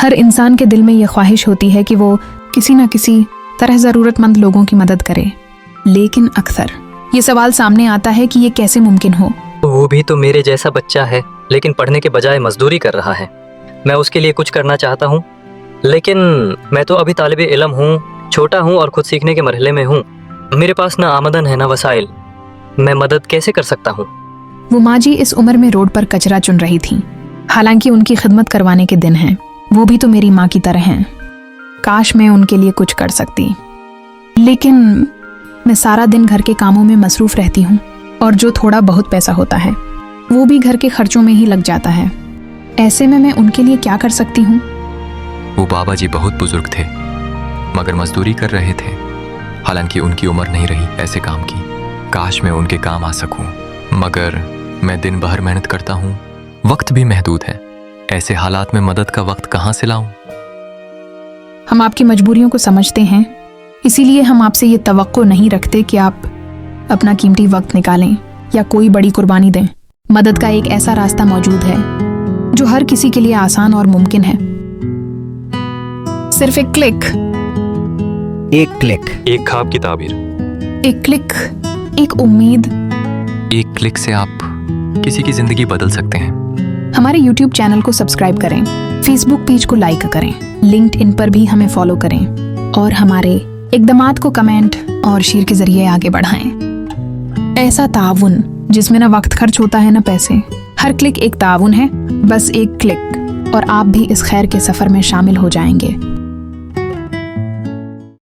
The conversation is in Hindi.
हर इंसान के दिल में ये ख्वाहिश होती है कि वो किसी न किसी तरह ज़रूरतमंद लोगों की मदद करे, लेकिन अक्सर ये सवाल सामने आता है कि ये कैसे मुमकिन हो। वो भी तो मेरे जैसा बच्चा है, लेकिन पढ़ने के बजाय मजदूरी कर रहा है। मैं उसके लिए कुछ करना चाहता हूँ, लेकिन मैं तो अभी तालिबे इल्म हूँ, छोटा हूँ और खुद सीखने के मरहले में हूँ। मेरे पास ना आमदन है ना वसाइल। मैं मदद कैसे कर सकता हूँ? वो माँ जी इस उम्र में रोड पर कचरा चुन रही थी। हालांकि उनकी खिदमत करवाने के दिन हैं, वो भी तो मेरी माँ की तरह हैं। काश मैं उनके लिए कुछ कर सकती, लेकिन मैं सारा दिन घर के कामों में मसरूफ़ रहती हूँ और जो थोड़ा बहुत पैसा होता है वो भी घर के खर्चों में ही लग जाता है। ऐसे में मैं उनके लिए क्या कर सकती हूँ? वो बाबा जी बहुत बुजुर्ग थे, मगर मजदूरी कर रहे थे। हालांकि उनकी उम्र नहीं रही ऐसे काम की। काश मैं उनके काम आ सकूं, मगर मैं दिन भर मेहनत करता हूँ, वक्त भी महदूद है। ऐसे हालात में मदद का वक्त कहाँ से लाऊं? हम आपकी मजबूरियों को समझते हैं, इसीलिए हम आपसे ये तवक्को नहीं रखते कि आप अपना कीमती वक्त निकालें या कोई बड़ी कुर्बानी दें। मदद का एक ऐसा रास्ता मौजूद है जो हर किसी के लिए आसान और मुमकिन है। सिर्फ एक क्लिक, एक ख्वाब की ताबीर, एक क्लिक, एक उम्मीद। एक क्लिक से आप किसी की जिंदगी बदल सकते हैं। हमारे YouTube चैनल को सब्सक्राइब करें, Facebook पेज को लाइक करें, LinkedIn पर भी हमें फॉलो करें और हमारे इक़दामात को कमेंट और शेयर के जरिए आगे बढ़ाएं। ऐसा ताउन जिसमें ना वक्त खर्च होता है ना पैसे। हर क्लिक एक ताउन है, बस एक क्लिक और आप भी इस खैर के सफ़र में शामिल हो जाएंगे।